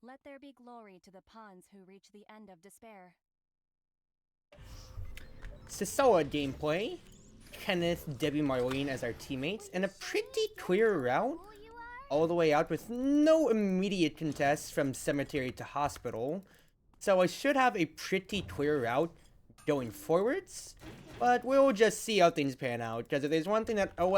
Let there be glory to the pawns who reach the end of despair. Sasoa gameplay. Kenneth, Debbie, Marlene as our teammates, and a pretty clear route all the way out with no immediate contests from cemetery to hospital. So I should have a pretty clear route going forwards, but we'll just see how things pan out, because if there's one thing that ER,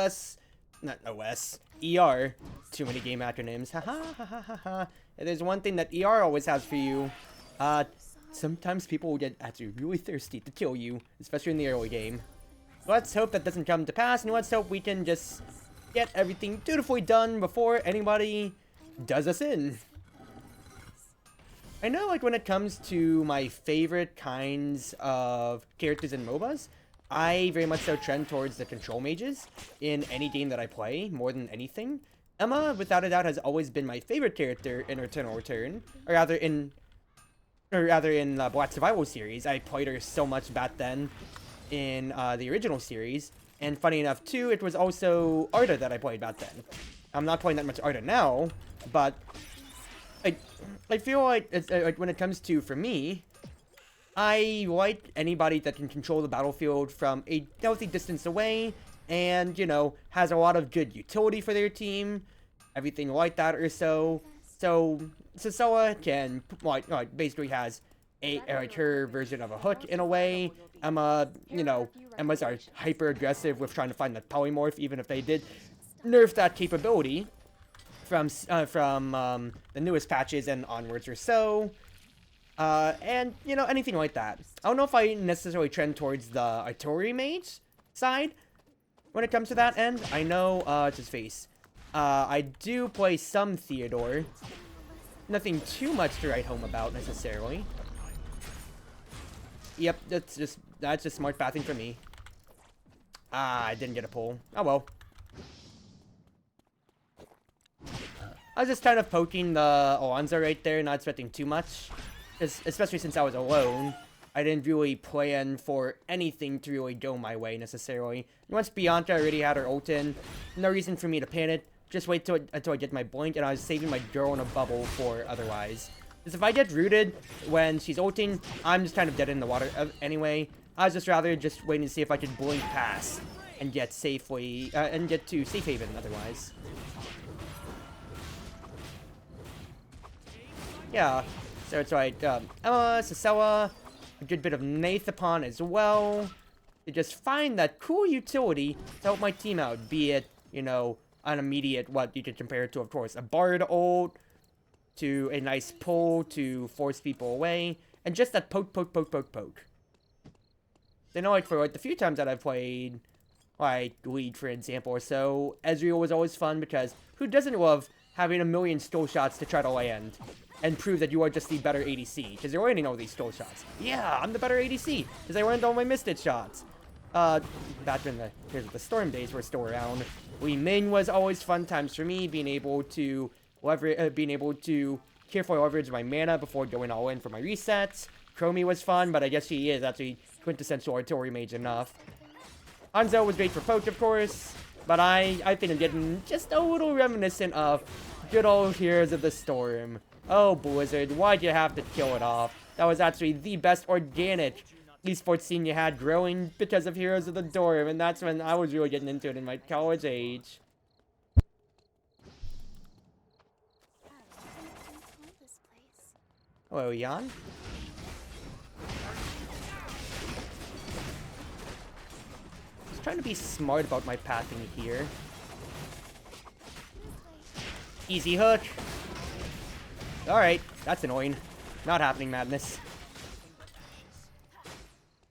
too many game acronyms, haha, if there's one thing that ER always has for you, sometimes people will get actually really thirsty to kill you, especially in the early game. Let's hope that doesn't come to pass, and let's hope we can just get everything dutifully done before anybody does us in. I know, like, when it comes to my favorite kinds of characters in MOBAs, I very much so trend towards the control mages in any game that I play, more than anything. Emma, without a doubt, has always been my favorite character in Eternal Return, or rather in the Black Survival series. I played her so much back then in the original series, and funny enough too, it was also Arda that I played back then. I'm not playing that much Arda now, but I feel like, when it comes to, for me, I like anybody that can control the battlefield from a healthy distance away, and, you know, has a lot of good utility for their team, everything like that or so. So Sasoa can, like basically has her version of a hook in a way. Emma, you know, Emma's are hyper aggressive with trying to find the polymorph, even if they did nerf that capability from the newest patches and onwards or so. And, you know, anything like that. I don't know if I necessarily trend towards the artillery mage side when it comes to that end. I know, it's his face. I do play some Theodore. Nothing too much to write home about, necessarily. Yep, that's just smart pathing for me. I didn't get a pull. Oh well. I was just kind of poking the Alonzo right there, not expecting too much. Especially since I was alone. I didn't really plan for anything to really go my way, necessarily. Once Bianca already had her ult in, no reason for me to panic. Just wait until I get my blink, and I was saving my girl in a bubble for otherwise. Because if I get rooted when she's ulting, I'm just kind of dead in the water anyway. I was just rather just waiting to see if I could blink past and get safely, and get to safe haven otherwise. Yeah, so it's like, Emma, Sasela, a good bit of Nathapon as well. To just find that cool utility to help my team out, be it, you know, an immediate, what you could compare it to, of course, a Bard ult, to a nice pull to force people away, and just that poke. You know, like, for, like, the few times that I've played, like, League, for example, or so, Ezreal was always fun, because who doesn't love having a million skill shots to try to land, and prove that you are just the better ADC, because you're landing all these skill shots. Yeah, I'm the better ADC, because I landed all my missed shots. Back when the Storm days were still around, Li Ming was always fun times for me, being able to carefully leverage my mana before going all in for my resets. Chromie was fun, but I guess she is actually quintessential artillery mage enough. Hanzo was great for poke, of course, but I think I'm getting just a little reminiscent of good old Heroes of the Storm. Oh, Blizzard, why'd you have to kill it off? That was actually the best organic esports scene you had growing because of Heroes of the Storm, and that's when I was really getting into it in my college age. Hello, Jan. Just trying to be smart about my pathing here. Easy hook. Alright, that's annoying. Not happening, madness.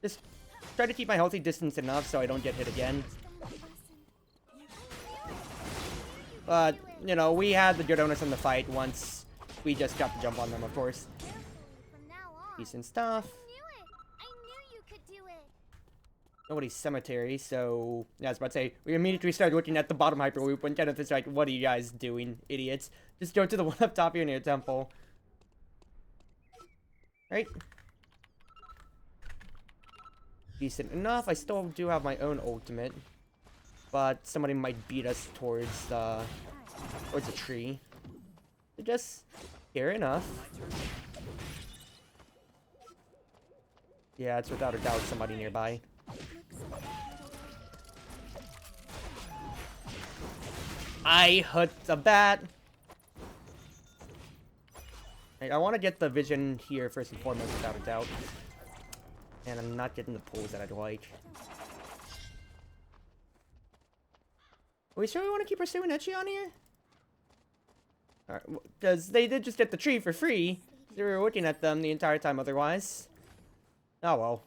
Just try to keep my healthy distance enough so I don't get hit again. But, you know, we had the good onus in the fight once we just got the jump on them, of course. Decent stuff. Nobody's cemetery, so yeah, I was about to say, we immediately started looking at the bottom hyperloop when Kenneth is like, what are you guys doing, idiots? Just go to the one up top here near temple. Right? Decent enough. I still do have my own ultimate, but somebody might beat us towards the tree. So just Fair enough. Yeah, it's without a doubt somebody nearby. I hit the bat. I want to get the vision here first and foremost, without a doubt. And I'm not getting the pulls that I'd like. Are we sure we want to keep pursuing Etchy on here? Alright, because they did just get the tree for free. We were looking at them the entire time otherwise. Oh well.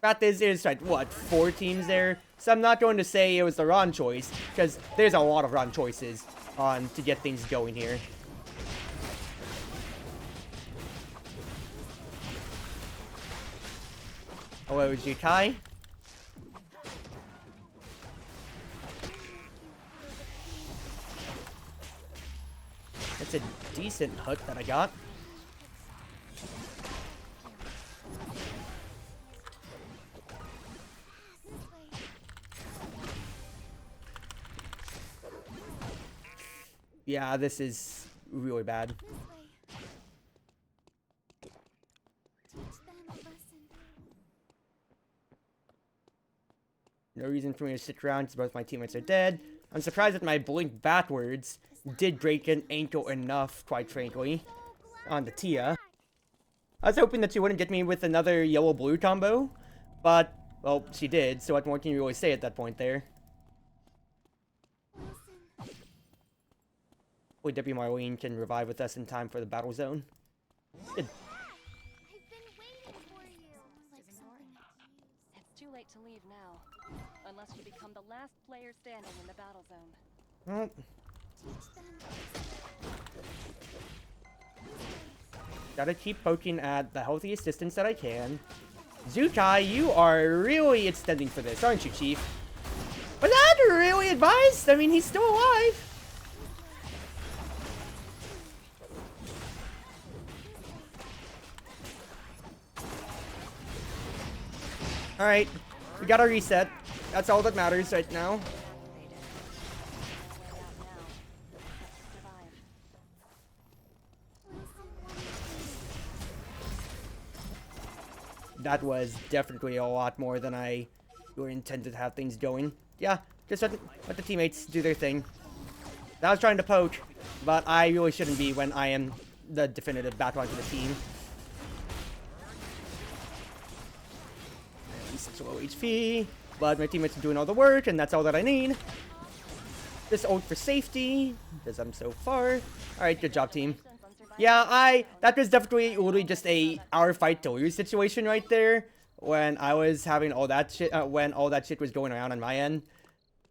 Fact is, there's like, what, 4 teams there? So I'm not going to say it was the wrong choice, because there's a lot of wrong choices on to get things going here. Hello, Jukai. That's a decent hook that I got. Yeah, this is really bad. No reason for me to stick around because both my teammates are dead. I'm surprised that my blink backwards did break an ankle enough, quite frankly, on the Tia. I was hoping that she wouldn't get me with another yellow-blue combo, but, well, she did, so what more can you really say at that point there? Hopefully Deputy Marlene can revive with us in time for the battle zone. Good. It's too late to leave now, unless you become the last player standing in the battle zone. Well, gotta keep poking at the healthiest distance that I can. Zukai, you are really extending for this, aren't you, Chief? Was that really advised? I mean, he's still alive. Alright, we got our reset. That's all that matters right now. That was definitely a lot more than I intended to have things going. Yeah, just let the teammates do their thing. I was trying to poke, but I really shouldn't be when I am the definitive backline for the team. He's low HP, but my teammates are doing all the work, and that's all that I need. Just ult for safety, because I'm so far. Alright, good job, team. Yeah, that was definitely literally just a our fight to lose situation right there. When I was having all that shit, when all that shit was going around on my end.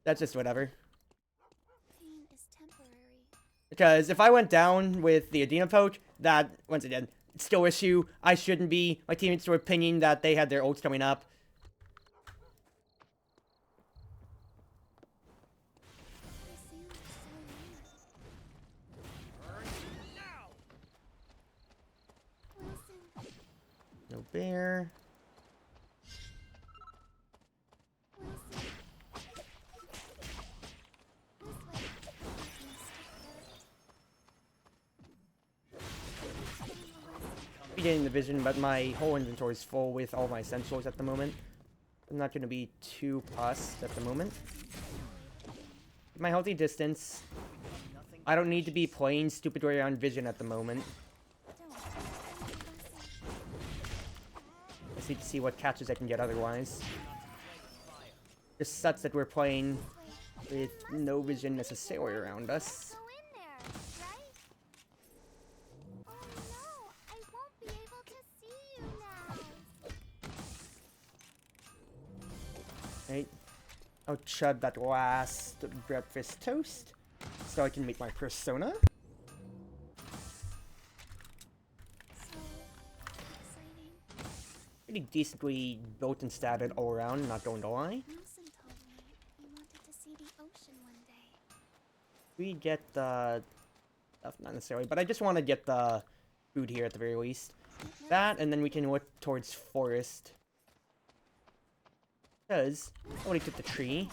That's just whatever. Because if I went down with the Adina poke, that, once again, it's still an issue. I shouldn't be. My teammates were pinging that they had their ults coming up. No bear. Be getting the vision, but my whole inventory is full with all my essentials at the moment. I'm not going to be too fussed at the moment. My healthy distance. I don't need to be playing stupid way around vision at the moment. I need to see what catches I can get otherwise. Just sucks that we're playing with no vision necessarily around us. Right. I'll chug that last breakfast toast so I can make my persona. Pretty decently built and statted all around, not going to lie. We get the stuff, not necessarily, but I just want to get the food here at the very least. That, and then we can look towards forest. Because nobody took the tree.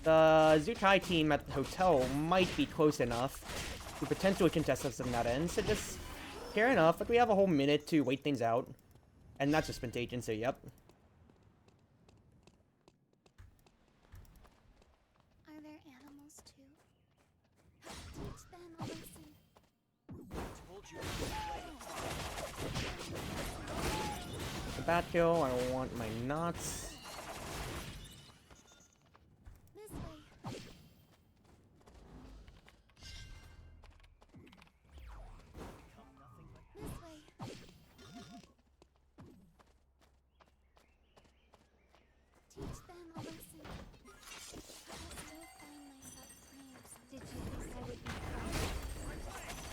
The Zukai team at the hotel might be close enough who potentially contest us in that end, so just fair enough, but we have a whole minute to wait things out. And that's just Spintagion, so yep. Are there animals too? Teach them a lesson. The bat kill, I want my knots. This way. This way. Teach them a lesson. I still find myself praying sometimes. Did you think I would be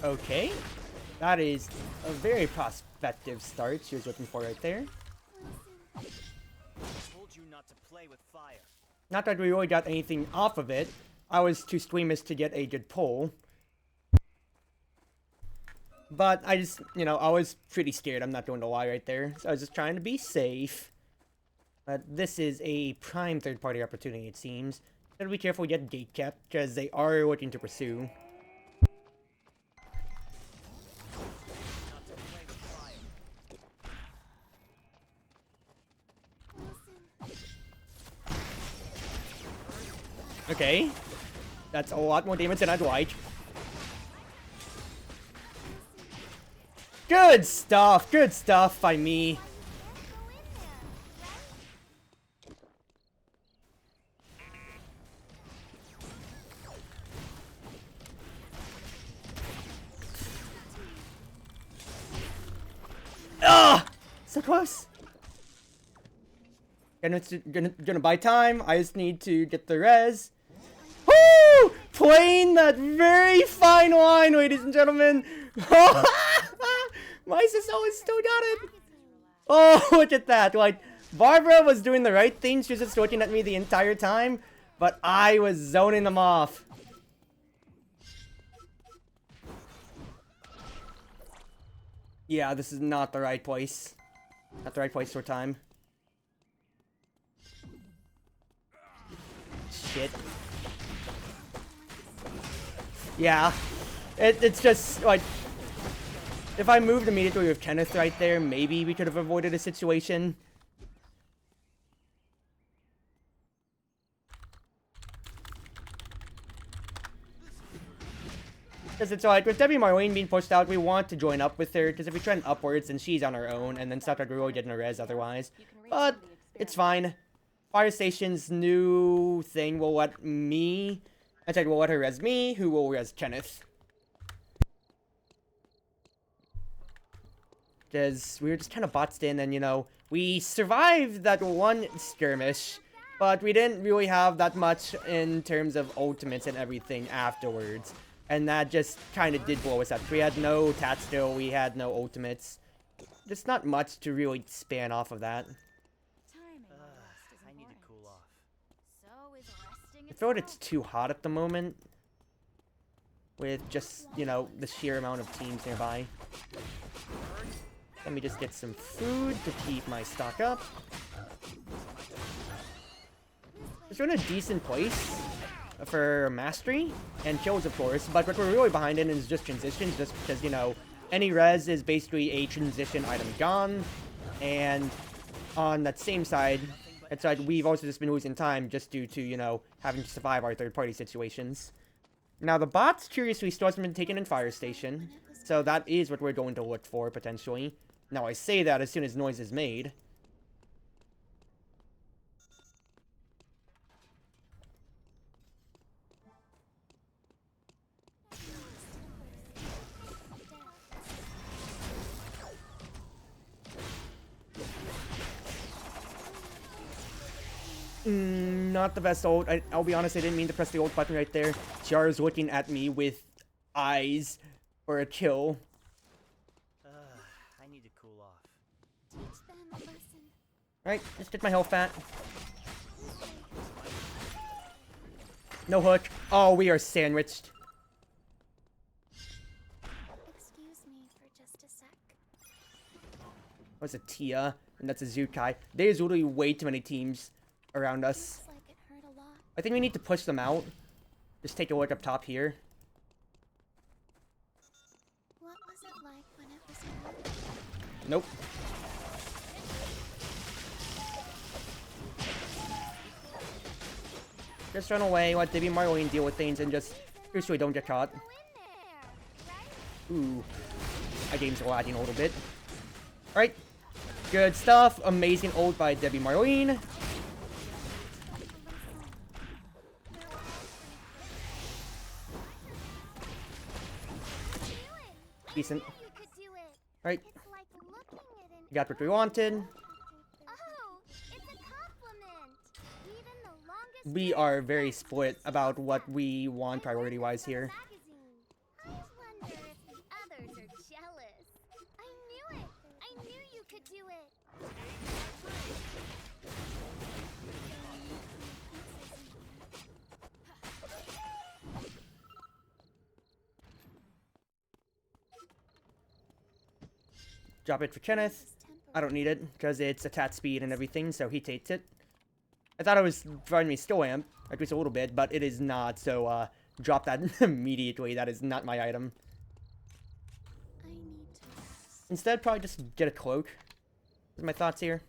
proud? Okay. That is a very prospective start she was looking for right there. Listen. Told you not to play with fire. Not that we really got anything off of it. I was too squeamish to get a good pull. But I just, you know, I was pretty scared, I'm not going to lie right there. So I was just trying to be safe. But this is a prime third-party opportunity, it seems. Gotta be careful we get gate kept, because they are looking to pursue. Not to play with fire. Listen. Okay. That's a lot more damage than I'd like. Good stuff by me. Ah! So close. Gonna buy time. I just need to get the res. Woo! Playing that very fine line, ladies and gentlemen. My sister still got it. Oh, look at that. Like, Barbara was doing the right thing. She was just looking at me the entire time. But I was zoning them off. Yeah, this is not the right place. Not the right place for time. Shit. Yeah. It's just, like... If I moved immediately with Kenneth right there, maybe we could have avoided a situation. Because it's like, with Debbie Marlene being pushed out, we want to join up with her, because if we trend upwards, then she's on her own, and then stuff like we're really getting a res otherwise. But, it's fine. Fire Station's new thing will let me... I said, will let her res me, who will res Kenneth. Because we were just kind of boxed in, and, you know, we survived that one skirmish, but we didn't really have that much in terms of ultimates and everything afterwards. And that just kind of did blow us up. We had no Tatstill, we had no ultimates. Just not much to really span off of that. I need to cool off. So is resting I feel like it's too hot at the moment. With just, you know, the sheer amount of teams nearby. Let me just get some food to keep my stock up. We're in a decent place for mastery and kills, of course, but what we're really behind in is just transitions, just because, you know, any res is basically a transition item gone, and on that same side, it's like we've also just been losing time just due to, you know, having to survive our third-party situations. Now, the bots, curiously, still hasn't been taken in Fire Station, so that is what we're going to look for, potentially. Now, I say that as soon as noise is made. Not the best ult. I'll be honest, I didn't mean to press the ult button right there. Char's looking at me with eyes for a kill. I need to cool off. Teach them a lesson. Alright, let's get my health back. No hook. Oh, we are sandwiched. Excuse me for just a sec. That's a Tia, and that's a Zukai. There's literally way too many teams around us. Looks like it hurt a lot. I think we need to push them out. Just take a look up top here. like when it was crowded? Nope. Just run away, let Debbie Marlene deal with things, and just make sure we don't get caught. Go in there, right? Ooh. My game's lagging a little bit. Alright. Good stuff. Amazing ult by Debbie Marlene. Decent. You could do it. Alright. It's like looking at an Got what we wanted. Oh, it's a compliment. Even the longest We are very split about what we want priority-wise here. I wonder if the others are jealous. I knew it. I knew you could do it. Drop it for Kenneth. I don't need it, because it's attack speed and everything, so he takes it. I thought it was providing me skill amp, at least a little bit, but it is not, so drop that immediately. That is not my item. I need to rest. Instead, probably just get a cloak. Those are my thoughts here.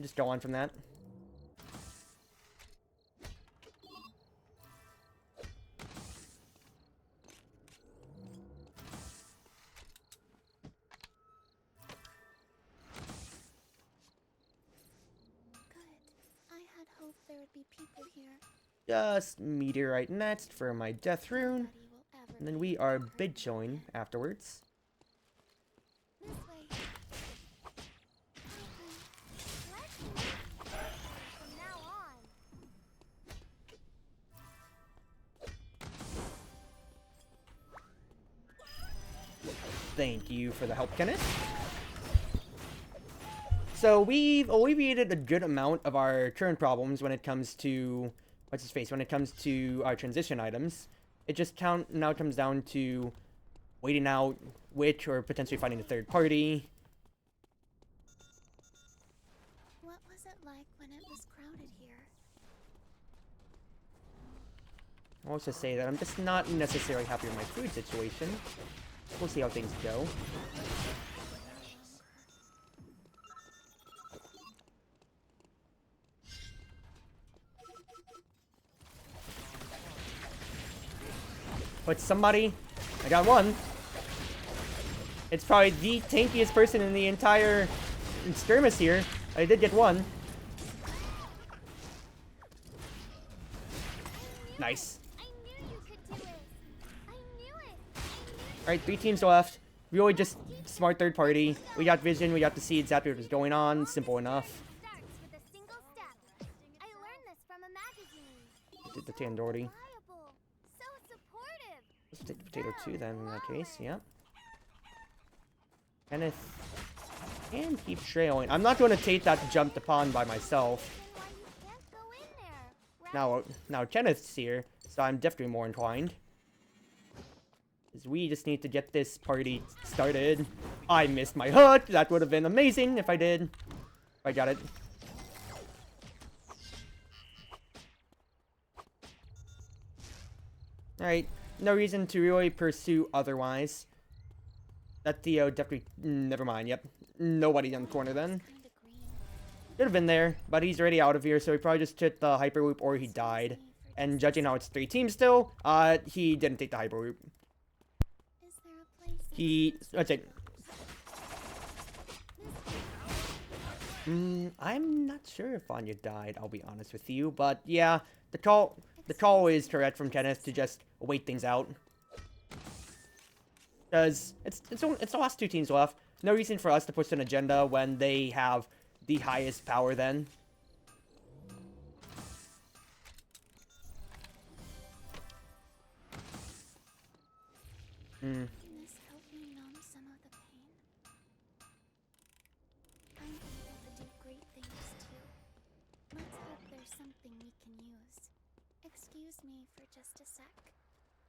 Just go on from that. Good. I had hoped there would be people here. Just meteorite next for my death rune. Nobody will ever And then be we able are to hurt big me. chilling afterwards. This way. Okay. Let's move from now on. Thank you for the help, Kenneth. So we've alleviated a good amount of our current problems when it comes to when it comes to our transition items. It just now comes down to waiting out which or potentially finding a third party. What was it like when it was crowded here? I'll also say that I'm just not necessarily happy with my food situation. We'll see how things go. But somebody, I got one. It's probably the tankiest person in the entire skirmish here. I did get one. Nice. I knew you could do it. I knew it. Alright, 3 teams left. Really just smart third party. We got vision, we got to see exactly what was going on. Simple enough. Starts with a single step. I learned this from a magazine. Did the Tandordi. Reliable. So supportive. Let's take the potato too then in that case, yeah. Kenneth can keep trailing. I'm not going to take that jumped upon by myself. Then why you can't go in there, right? Now Kenneth's here, so I'm definitely more inclined. 'Cause we just need to get this party started. I missed my hook. That would have been amazing if I did. I got it. Alright, no reason to really pursue otherwise. That Theo definitely... never mind, yep. Nobody on the corner then. Kinda green. Could have been there, but he's already out of here, so he probably just took the Hyperloop or he died. And judging how it's 3 teams still, he didn't take the Hyperloop. Is there a place Let's say... I'm not sure if Anya died, I'll be honest with you, but yeah, the call is correct from Kenneth to just wait things out. Because it's the last 2 teams left. No reason for us to push an agenda when they have the highest power then. Can this help me numb some of the pain? I'm able to do great things too. Let's hope there's something we can use. Excuse me for just a sec.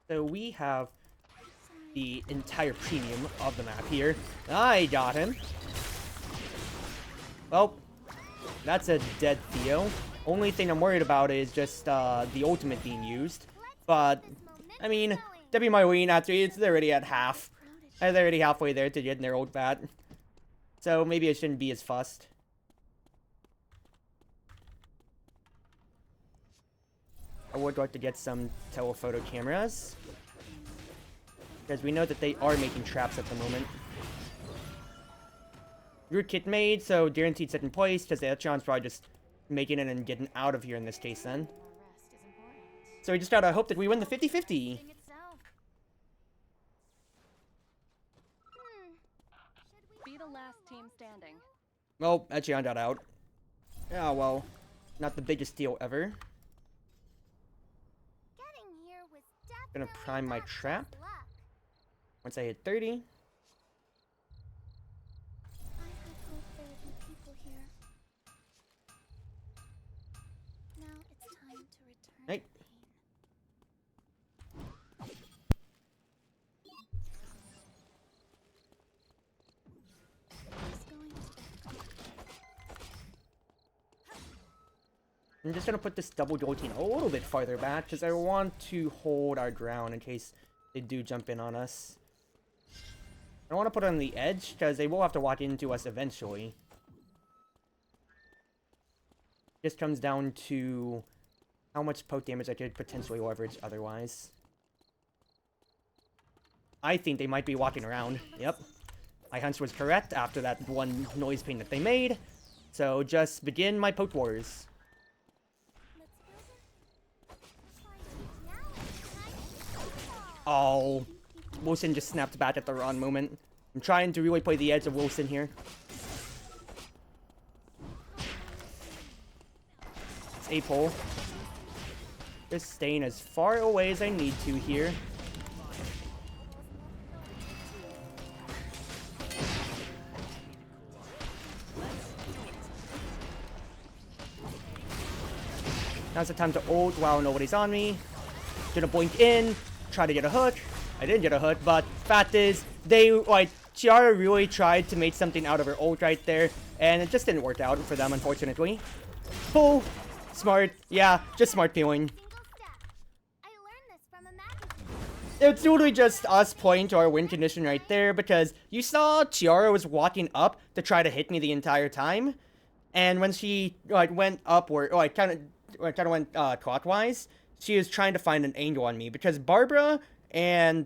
So we have Sorry. the entire premium of the map here. I got him. Well, that's a dead Theo. Only thing I'm worried about is just the ultimate being used. But, I mean, Debbie Marlene, after it's already at half. Crowded I was already halfway there to getting their old bat. So maybe I shouldn't be as fussed. I would like to get some telephoto cameras, because we know that they are making traps at the moment. Root kit made, so guaranteed set in place, because the Electron's probably just making it and getting out of here in this case then. So we just gotta hope that we win the 50-50. Be the last team standing. Well, Echion got out. Oh well, not the biggest deal ever. Getting here was Gonna definitely prime my not trap. just luck. Once I hit 30. I had hoped there would be people here. Now it's time to return Right. to pain. Who's going to bed? I'm just gonna put this double guillotine a little bit farther back, because I want to hold our ground in case they do jump in on us. I don't want to put it on the edge, because they will have to walk into us eventually. Just comes down to how much poke damage I could potentially leverage otherwise. I think they might be walking around. Yep. My hunch was correct after that one noise pane that they made. So just begin my poke wars. Oh, Wilson just snapped back at the wrong moment. I'm trying to really play the edge of Wilson here. It's a pole. Just staying as far away as I need to here. Now's the time to ult while nobody's on me. Gonna blink in, try to get a hook. I didn't get a hook, but fact is, Chiara really tried to make something out of her ult right there, and it just didn't work out for them, unfortunately. Pull. Smart. Yeah, just smart feeling. I learned this from a magazine. It's literally just us playing to our win condition right there, because you saw Chiara was walking up to try to hit me the entire time, and when she went upward, kind of went clockwise, she was trying to find an angle on me, because Barbara and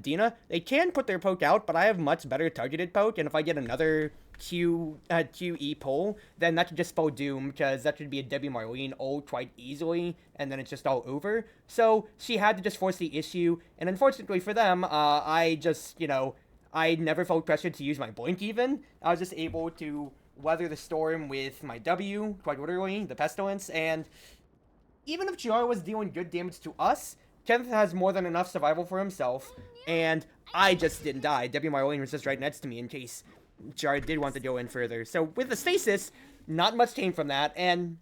Dina, they can put their poke out, but I have much better targeted poke, and if I get another QE pull, then that should just spell doom, because that should be a Debbie Marlene ult quite easily, and then it's just all over. So she had to just force the issue, and unfortunately for them, I just, I never felt pressured to use my blink even. I was just able to weather the storm with my W, quite literally, the Pestilence, and even if Chiara was dealing good damage to us, Kenneth has more than enough survival for himself, and I just didn't die. Debbie Marlene was just right next to me in case Chiara did want to go in further. So with the stasis, not much came from that, and,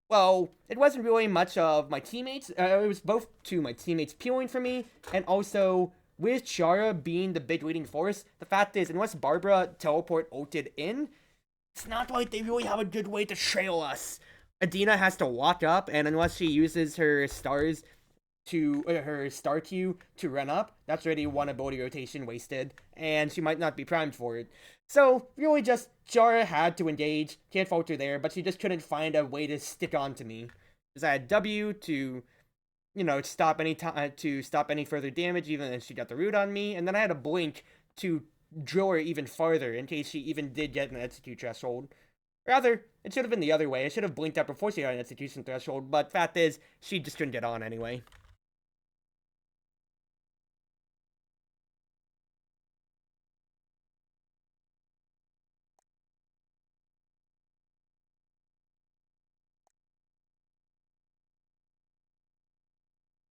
well, it wasn't really much of my teammates. It was both to my teammates peeling for me, and also with Chiara being the big leading force, the fact is, unless Barbara teleport ulted in, it's not like they really have a good way to trail us. Adina has to walk up, and unless she uses her stars to her star Q to run up, that's already one ability rotation wasted, and she might not be primed for it. So really, just Chiara had to engage. Can't falter there, but she just couldn't find a way to stick on to me. Because I had W to, stop any further damage, even if she got the root on me, and then I had a blink to drill her even farther in case she even did get an execute threshold. Rather, it should have been the other way. I should have blinked out before she got an execution threshold, but fact is, she just couldn't get on anyway.